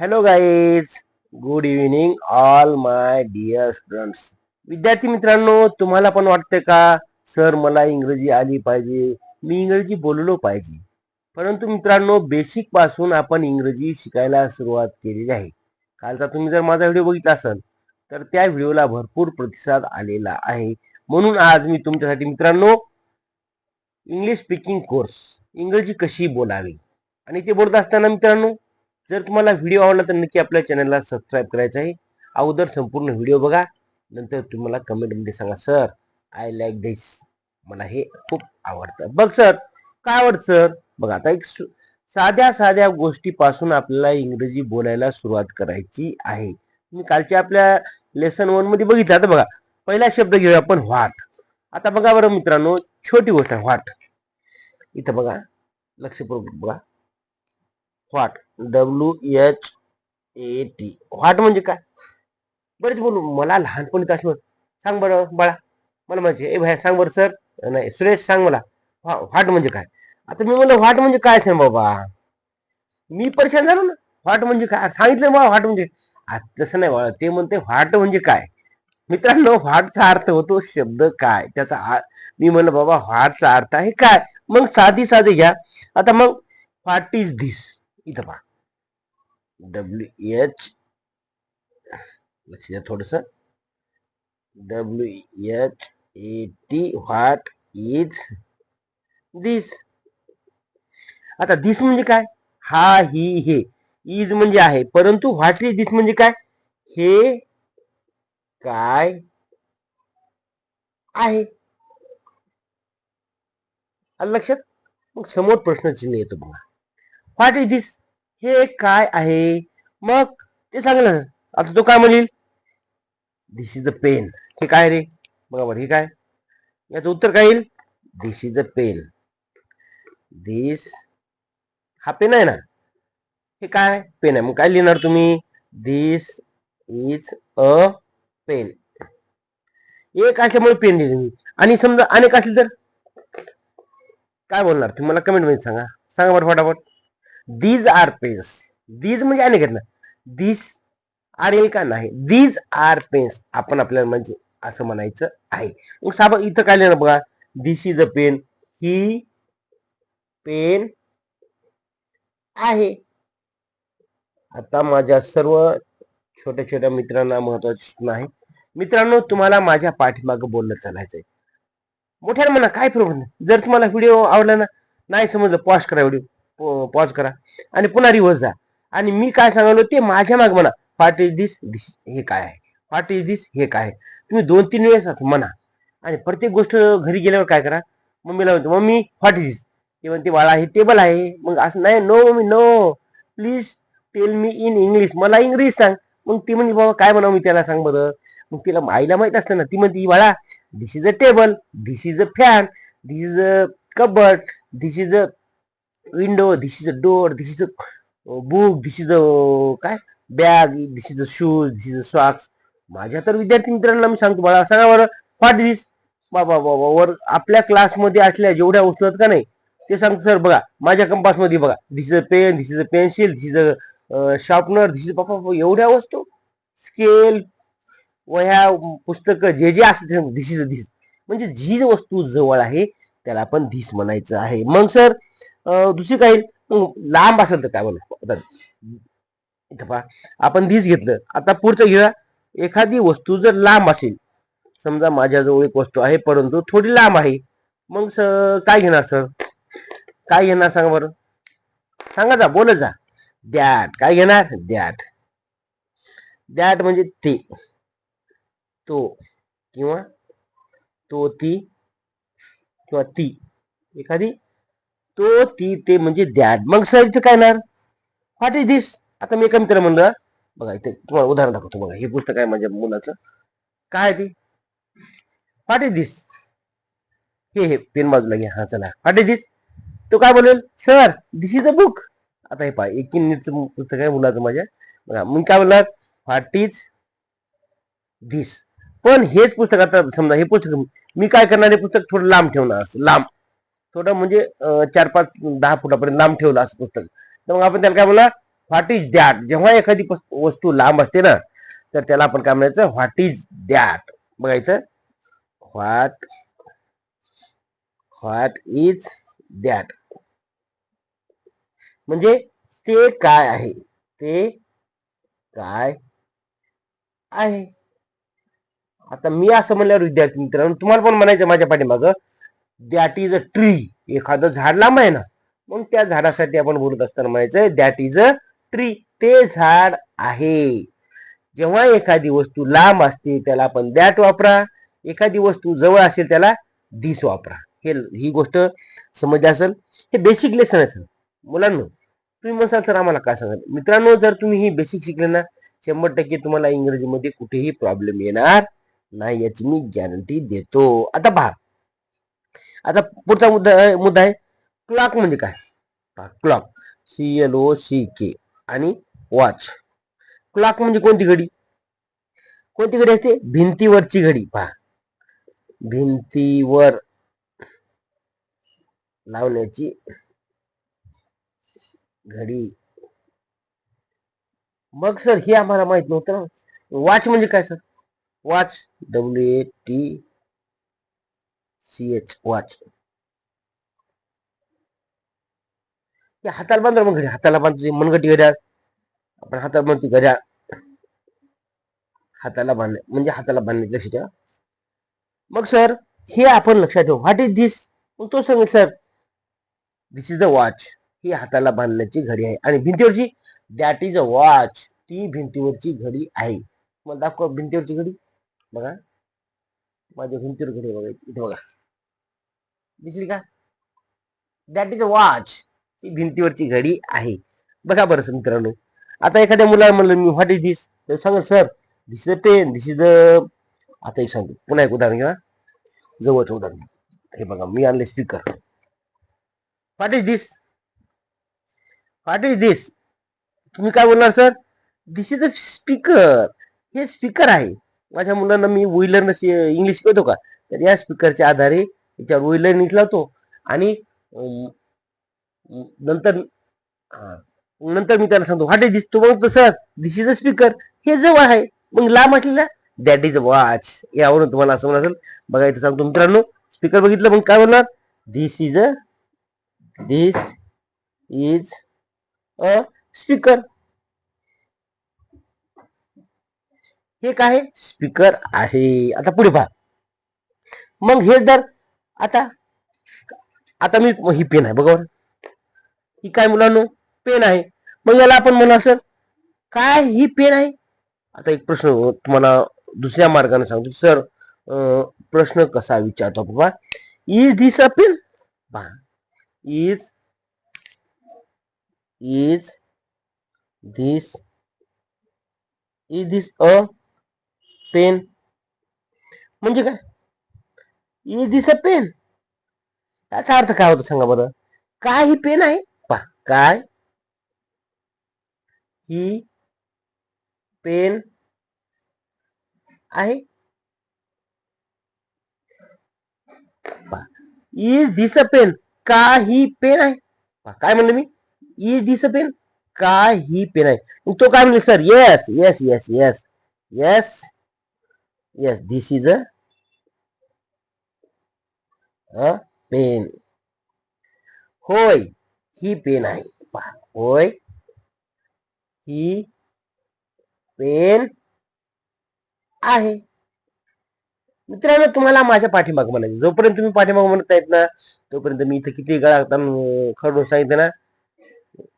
Hello guys, good evening all my dear students. विद्यार्थी मित्रांनो, तुम्हाला पण वाटते का सर मला इंग्रजी आली पाहिजे, मी इंग्रजी बोललो पाहिजे. परंतु मित्रांनो, बेसिक पासून आपण इंग्रजी शिकायला सुरुवात केलेली आहे. कालचा तुम्ही जर माझा व्हिडिओ बघितला असेल तर त्या व्हिडिओला भरपूर प्रतिसाद आलेला आहे. म्हणून आज मी तुमच्यासाठी मित्रांनो इंग्लिश स्पीकिंग कोर्स, इंग्रजी कशी बोलावी, आणि ते बोलत असताना मित्रांनो, जर तुम्हाला व्हिडिओ आवडला तर नक्की आपल्या चॅनलला सबस्क्राईब करायचं आहे. अगोदर संपूर्ण व्हिडिओ बघा, नंतर तुम्हाला कमेंटमध्ये सांगा सर आय लाईक दिस, मला हे खूप आवडतं. बघ सर, काय आवडतं सर? बघा, आता एक साध्या साध्या गोष्टीपासून आपल्याला इंग्रजी बोलायला सुरुवात करायची आहे. तुम्ही कालच्या आपल्या लेसन 1 मध्ये बघितलं. आता बघा, पहिला शब्द घेऊया आपण व्हॉट. आता बघा बरं मित्रांनो, छोटी गोष्ट आहे व्हॉट. इथं बघा, लक्षपूर्वक बघा, व्हॉट, WHAT. व्हॉट म्हणजे काय? बरेच बोलू, मला लहानपणी तर सांग बरं बाळा, मला म्हणजे ए भाई सांग बरं सर, नाही सुरेश सांग मला व्हॉट म्हणजे काय. आता मी म्हणलं व्हॉट म्हणजे काय सांग बाबा, मी परेशान झालो ना. व्हॉट म्हणजे काय सांगितलं मला, व्हॉट म्हणजे तसं नाही बाळा, ते म्हणते व्हॉट म्हणजे काय. मित्रांनो, व्हॉटचा अर्थ होतो शब्द काय, त्याचा मी म्हणलं बाबा व्हॉटचा अर्थ आहे काय. मग साधी घ्या. आता मग व्हॉट इज धिस, इथं पहा, WH, लक्ष द्या थोडस, WHAT, व्हॉट इज दिस. आता दिस म्हणजे काय? हा, ही, हे. इज म्हणजे आहे, परंतु व्हॉट इज दिस म्हणजे काय? हे काय आहे. आलं लक्षात? मग समोर प्रश्नचिन्ह येतो बघा, व्हॉट इज दिस, हे काय आहे. मग ते सांगलं. आता तो काय म्हणेल, दिस इज अ पेन. हे काय रे? बघा बरं, हे काय? याचं उत्तर काय येईल? दिस इज अ पेन. दिस, हा पेन आहे ना, हे काय? पेन आहे. मग काय लिहिणार तुम्ही? दिस इज अ पेन. एक असल्यामुळे पेन लिहिले मी, आणि समजा अनेक असले तर काय बोलणार तुम्ही? मला कमेंट मध्ये सांगा. सांगा बरं फटाफट. These R pens. दीज म्हणजे अनेक आहेत ना, दिस आर येईल का? नाही, दीज आर पेन्स आपण आपल्याला म्हणजे असं म्हणायचं आहे. मग साबा इथं काय लिहिणार बघा, दिस इज अ पेन, ही पेन आहे. आता माझ्या सर्व छोट्या छोट्या मित्रांना महत्वाची सूचना आहे. मित्रांनो, तुम्हाला माझ्या पाठीमागं बोलणं चालायचंय. मोठ्याने म्हणा, काय प्रॉब्लेम नाही. जर तुम्हाला व्हिडिओ आवडला ना, नाही समजलं, पॉज करा, व्हिडिओ पॉज करा आणि पुन्हा रिव्हर्स जा, आणि मी काय सांगालो ते माझ्या माग म्हणा. व्हॉट इज दिस, दिस हे काय आहे. व्हॉट इज दिस, हे काय आहे. तुम्ही 2-3 वेळेस म्हणा, आणि प्रत्येक गोष्ट घरी गेल्यावर काय करा, मम्मीला म्हणतो, मम्मी व्हॉट इज दिस. ते म्हणते, बाळा हे टेबल आहे. मग असं नाही, no mummy no, please tell me in English, मला इंग्लिश सांग. मग ती म्हणजे बाबा काय म्हणावं मी त्याला, सांग बरं. मग तिला आईला माहित असतं ना, ती म्हणते, बाळा this is a table, this is a fan, this is a cupboard, this is a window, this is a door, this is a book, this is a काय bag, this is a shoes, this is a socks. माझ्या तर विद्यार्थी मित्रांना मी सांगतो, बाळा सांगा बरं what दिस. बाबा बाबा, वर आपल्या क्लासमध्ये असल्या जेवढ्या वस्तू आहेत का नाही, ते सांगतो सर बघा माझ्या कंपास मध्ये बघा, this is a pen, this is a pencil, this is a sharpener, this is बाबा एवढ्या वस्तू, स्केल, वह्या, पुस्तक, जे जे असते दिस इज दिस. म्हणजे जी वस्तू जवळ आहे त्याला आपण धिस म्हणायचं आहे. मग सर दुसरी काही लांब असेल तर काय बोला, इथं पहा आपण धिस घेतलं. आता पुढचं घ्या, एखादी वस्तू जर लांब असेल, समजा माझ्याजवळ एक वस्तू आहे परंतु थोडी लांब आहे, मग काय घेणार सर? काय घेणार सांगा बरं, सांगा जा, बोलत जा. दॅट. काय घेणार? दॅट. दॅट म्हणजे ते, तो, किंवा तो, ती, किंवा ती, एखादी, तो, ती, ते म्हणजे दॅट. मग सर इथं काय येणार? व्हॉट इज दिस. आता मी एका मित्र म्हणलं, बघा इथे तुम्हाला उदाहरण दाखवतो. बघा हे पुस्तक आहे माझ्या मुलाचं. काय आहे ते? व्हॉट इज दिस. हे पेन बाजूला घ्या. हा चला, व्हॉट इज दिस. तो काय बोलेल? Sir this is a book. आता हे पहा, 1 मिनिटचं पुस्तक आहे मुलाचं माझ्या. बघा मी काय बोलणार? व्हॉट इज दिस. पण हेच पुस्तक, आता समजा हे पुस्तक मी काय करणार, हे पुस्तक थोडं लांब ठेवणार, लांब थोडं म्हणजे 4-5-10 फुटापर्यंत लांब ठेवलं असं पुस्तक. तर मग आपण त्याला काय बोलणार? What is that. जेव्हा एखादी वस्तू लांब असते ना तर त्याला आपण काय म्हणायचं, व्हॉट इज दॅट. बघायचं, व्हॉट व्हॉट इज दॅट म्हणजे ते काय आहे, ते काय आहे. आता मी असं म्हणल्यावर विद्यार्थी मित्रांनो तुम्हाला पण म्हणायचं माझ्या पाठीमागं, दॅट इज अ ट्री. एखादं झाड लांब आहे ना, मग त्या झाडासाठी आपण बोलत असताना म्हणायचं दॅट इज अ ट्री. ते झाड आहे. जेव्हा एखादी वस्तू लांब असते त्याला आपण दॅट वापरा, एखादी वस्तू जवळ असेल त्याला दिस वापरा. ही गोष्ट समजली असेल. हे बेसिक लेसन आहे सर. मुलांनो तुम्ही म्हणसाल सर आम्हाला काय सांगाल. मित्रांनो जर तुम्ही ही बेसिक शिकले ना 100% तुम्हाला इंग्रजीमध्ये कुठेही प्रॉब्लेम येणार नाही, याची मी गॅरंटी देतो. आता पहा, आता पुढचा मुद्दा आहे क्लॉक म्हणजे काय. क्लॉक CLOCK आणि वॉच. क्लॉक म्हणजे कोणती घडी, कोणती घडी असते, भिंतीवरची घडी. पहा, भिंतीवर लावण्याची घडी. मग सर हे आम्हाला माहित नव्हतं. वॉच म्हणजे काय सर, वॉच WATCH वॉच. हाताला बांधतो मग घड्याळ, हाताला बांधतो मनगटी घड्याळ, आपण हाताला बांधतो घड्याळ. हाताला बांधणे म्हणजे हाताला बांधणे, लक्ष ठेवा. मग सर हे आपण लक्षात ठेवू, व्हॉट इज दिस. मग तो सांगेल sir this is the watch. ही हाताला बांधण्याची घडी आहे. आणि भिंतीवरची दॅट इज अ वॉच. ती भिंतीवरची घडी आहे. मग दाखवा भिंतीवरची घडी. बघा माझ्या भिंतीवर घडी बघा, इथे बघा दिसली का, दॅट इज अ वॉच. ही भिंतीवरची घडी आहे. बघा बरं मित्रांनो, आता एखाद्या मुलाला म्हणलं मी व्हॉट इज दिस, तर सांगेल sir this is a pen, this is a. आता एक सांगतो, पुन्हा एक उदाहरण घ्या, जवळचं उदाहरण. हे बघा मी आणले speaker. What is this, what is this. तुम्ही काय बोलणार sir, this is a speaker. हे स्पीकर आहे. माझ्या मुलांना मी व्हीलर इंग्लिश शिकवतो का, तर या स्पीकरच्या आधारे याच्यावर व्हीलर इंग्लिश लावतो आणि नंतर नंतर मी त्याला सांगतो व्हॉट इज दिस. तो म्हणतो sir this is a speaker. हे जवळ आहे, मग लांब म्हटलेला दॅट इज अ वॉच. यावरून तुम्हाला असं म्हणाल. बघा इथे सांगतो मित्रांनो, स्पीकर बघितलं मग काय बोलणार, दिस इज अ स्पीकर. हे काय स्पीकर आहे. आता पुढे पहा, मग हे जर आता आता मी ही पेन आहे बघा, ही काय मुलांनो पेन आहे. मग याला आपण म्हणू सर काय ही पेन आहे. आता एक प्रश्न तुम्हाला दुसऱ्या मार्गाने सांगतो सर, प्रश्न कसा विचारतो बाबा, is this a pen. Is this a pen म्हणजे काय, इज दिस अ पेन. त्याचा अर्थ काय होतो सांगा बरं. काय ही पेन आहे, पहा काय ही पेन आहे. इज दिस अ पेन, का ही पेन आहे. काय म्हणलं मी, इज दिस अ पेन, का ही पेन आहे. मग तो काय म्हणले sir, yes yes yes yes yes yes this is a pen. होय ही पेन आहे. होय ही पेन आहे. मित्रांनो तुम्हाला माझ्या पाठीमाग म्हणायचं, जोपर्यंत तुम्ही पाठीमाग म्हणत नाहीत ना तोपर्यंत मी इथं किती गळा खरडून सांगितलं ना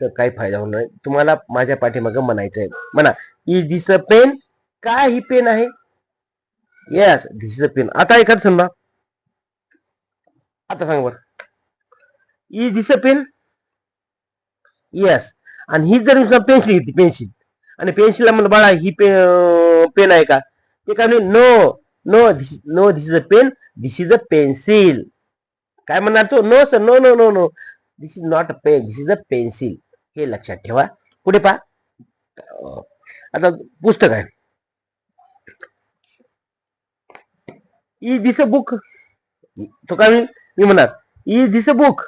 तर काही फायदा होणार नाही. तुम्हाला माझ्या पाठीमाग म्हणायचं आहे. म्हणा इज दिस अ पेन, काय ही पेन आहे. Yes this is a pen. आता एखाद समजा, आता सांग बरं, is this a pen. Yes. आणि ही जर पेन्सिल घेतली, पेन्सिल, आणि पेन्सिलला म्हणलं बाळा ही पेन आहे का, ते काय नाही, no no this is a pen, this is a pencil. काय म्हणणार तो, no sir no no no no this is not a pen, this is a pencil. हे लक्षात ठेवा. पुढे पहा, आता पुस्तक आहे, इज दिस अ बुक. तो काय मी म्हणणार इज दिस अ बुक,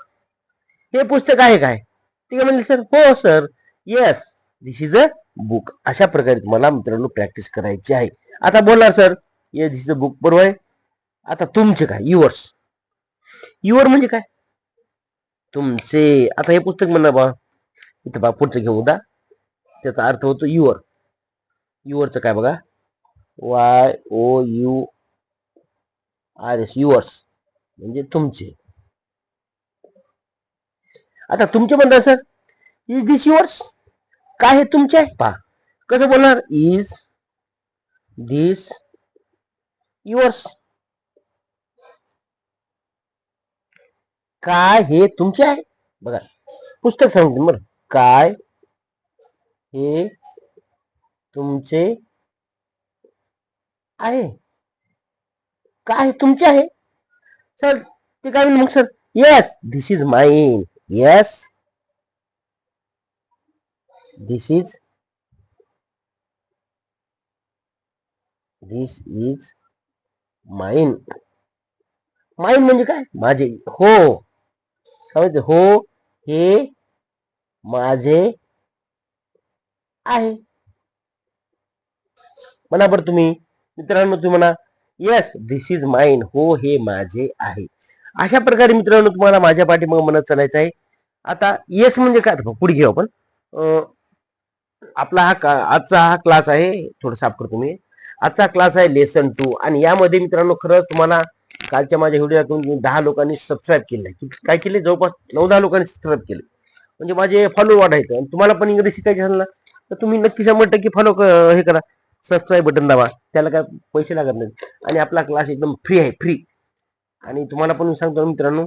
हे पुस्तक आहे काय. ते काय म्हणले सर, हो sir yes this is a book. अशा प्रकारे तुम्हाला मित्रांनो प्रॅक्टिस करायची आहे. आता बोलणार सर ये दिस इज अ बुक बरोबर आहे. आता तुमचे काय युअर्स. युअर म्हणजे काय तुमचे. आता हे पुस्तक म्हणणार बा इथं बा पुढचं घेऊ दा त्याचा अर्थ होतो युअर. युअरचं काय बघा YOURS युअर्स म्हणजे तुमचे. आता तुमचे म्हणतात सर इज दिस युअर्स काय हे तुमचे आहे पहा कसं बोलणार इज दिस युअर्स काय हे तुमचे आहे. बघा पुस्तक सांगते बरं काय हे तुमचे आहे. काय हे तुमचे आहे सर ते काय मग sir yes this is mine. Yes this is mine. Mine म्हणजे काय माझे. हो काय म्हणते हो हे माझे आहे. म्हणा बरं तुम्ही मित्रांनो तुम्ही म्हणा येस दिस इज माइन. हो हे माझे आहे. अशा प्रकारे मित्रांनो तुम्हाला माझ्या पाठीमागे म्हणत चालायचं आहे. आता येस म्हणजे काय पुढे घेऊ आपण. आपला आजचा हा क्लास आहे थोडं साफ करतो मी. आजचा क्लास आहे लेसन 2 आणि यामध्ये मित्रांनो खरंच तुम्हाला कालच्या माझ्या व्हिडिओतून 10 लोकांनी सबस्क्राईब केले. काय केले जवळपास 9-10 लोकांनी सबस्क्राईब केले म्हणजे माझे फॉलो वाढायचे. आणि तुम्हाला पण इंग्लिश शिकायचे असेल ना तर तुम्ही नक्की 100% फॉलो हे करा. सबस्क्राईब बटन दाबा. त्याला काय पैसे लागत नाहीत आणि आपला क्लास एकदम फ्री आहे फ्री. आणि तुम्हाला पण सांगतो मित्रांनो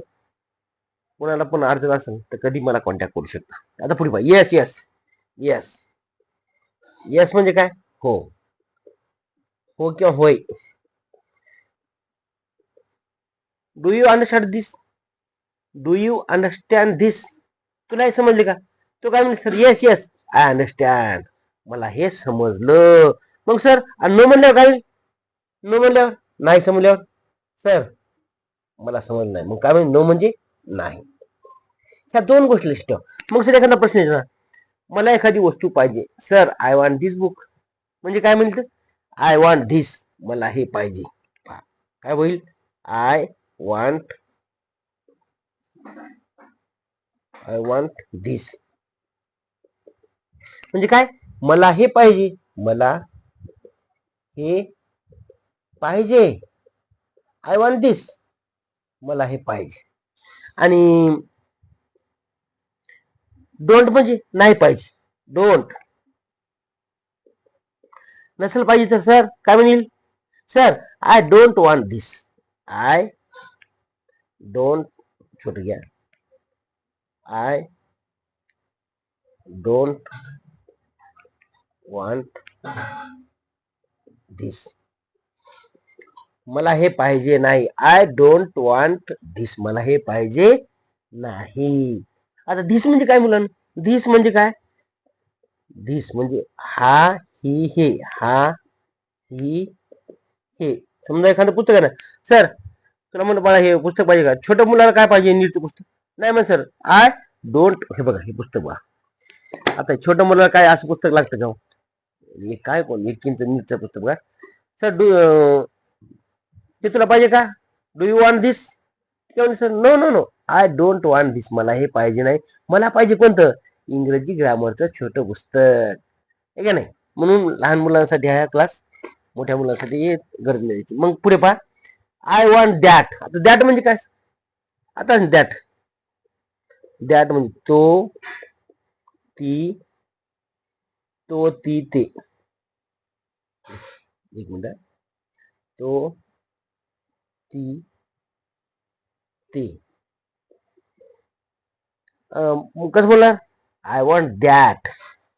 कोणाला पण अडचण असेल तर कधी मला कॉन्टॅक्ट करू शकता. आता पुढे पहा येस येस येस. येस म्हणजे काय हो. हो किंवा होय. Do you understand this. Do you understand this. तुला हे समजले का. तो काय म्हणले sir yes yes I understand. मला हे समजलं. मग सर नो म्हणल्यावर काय नो म्हणल्यावर नाही समजल्यावर सर मला समजलं नाही. मग काय म्हणजे नो म्हणजे नाही. ह्या दोन गोष्टी लक्षात ठेवा. मग सर एखादा प्रश्न विचारा मला एखादी वस्तू पाहिजे sir I want this book. म्हणजे काय म्हणते आय वॉन्ट धिस मला हे पाहिजे. काय होईल आय वॉन्ट धिस म्हणजे काय मला हे पाहिजे. मला हे पाहिजे. आय वॉन्ट दिस मला हे पाहिजे. आणि डोंट म्हणजे नाही पाहिजे. डोंट नसेल पाहिजे तर सर काय म्हणेल sir I don't want this. I don't छोट घ्या आय डोंट वॉन्ट दिस मला हे पाहिजे नाही. आय डोंट वॉन्ट दिस मला हे पाहिजे नाही. आता धिस म्हणजे काय मुलांना धिस म्हणजे काय धिस म्हणजे हा ही हे हा ही हे. समजा एखादं पुस्तक आहे ना सर तुला म्हणतो मला हे पुस्तक पाहिजे का. छोट्या मुलाला काय पाहिजे नीटचं पुस्तक नाही मग सर आय डोंट हे बघा हे पुस्तक बघा. आता छोट्या मुलाला काय असं पुस्तक लागतं का हे काय कोण 1 इंच नीटचं पुस्तक बघा सर ते तुला पाहिजे का do you want this. Sir no no no I don't want this मला हे पाहिजे नाही. मला पाहिजे कोणतं इंग्रजी ग्रामरचं छोटं पुस्तक आहे का नाही. म्हणून लहान मुलांसाठी हा क्लास मोठ्या मुलांसाठी गरज नाही. मग पुढे पहा आय वॉन्ट दॅट. आता दॅट म्हणजे काय आता दॅट दॅट म्हणजे तो ती ते. एक मिनिट तो ती ते कसं बोलणार आय वॉन्ट दॅट.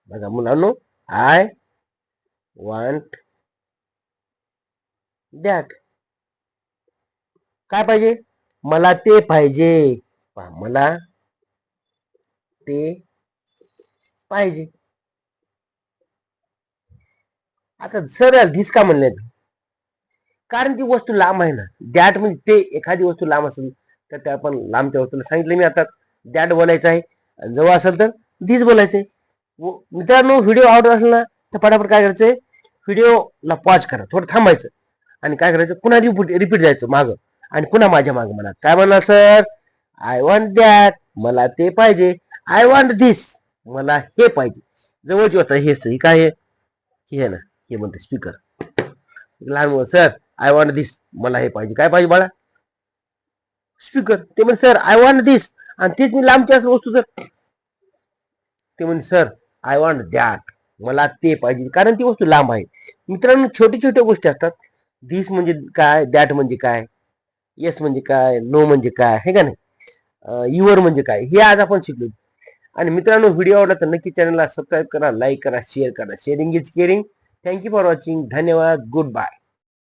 बघा मुलांनो आय वॉन्ट दॅट काय पाहिजे मला ते पाहिजे. मला ते पाहिजे. आता सर धिस का म्हणले कारण ती वस्तू लांब आहे ना. दॅट म्हणजे ते एखादी वस्तू लांब असेल तर त्या आपण लांबच्या वस्तूला सांगितलं मी आता दॅट बोलायचं आहे. जवळ असेल तर धिस बोलायचंय. मित्रांनो व्हिडिओ आवडत असेल ना तर फटाफट काय करायचंय, व्हिडिओला पॉज करा, थोडं थांबायचं आणि काय करायचं, पुन्हा रिपीट जायचं मागं आणि पुन्हा माझ्या मागं म्हणा. काय म्हणणार सर? आय वॉन्ट दॅट, मला ते पाहिजे. आय वॉन्ट दिस, मला हे पाहिजे. जवळची होता हेच, हे काय हे ना, हे म्हणते स्पीकर. लहान मुलं, सर आय वॉन्ट दिस, मला हे पाहिजे. काय पाहिजे बाळा? स्पीकर. ते म्हण सर आय वॉन्ट दिस, आणि तेच मी लांबची असं वस्तू तर ते म्हण सर आय वॉन्ट दॅट, मला ते पाहिजे, कारण ती वस्तू लांब आहे. मित्रांनो छोटी छोट्या गोष्टी असतात. दिस म्हणजे काय, दॅट म्हणजे काय, येस म्हणजे काय, नो म्हणजे काय, हे का नाही, युअर म्हणजे काय, हे आज आपण शिकलो. आणि मित्रांनो व्हिडिओ आवडला तर नक्की चॅनलला सबस्क्राईब करा, लाईक करा, शेअर करा. Sharing is caring. Thank you for watching. धन्यवाद. Good bye.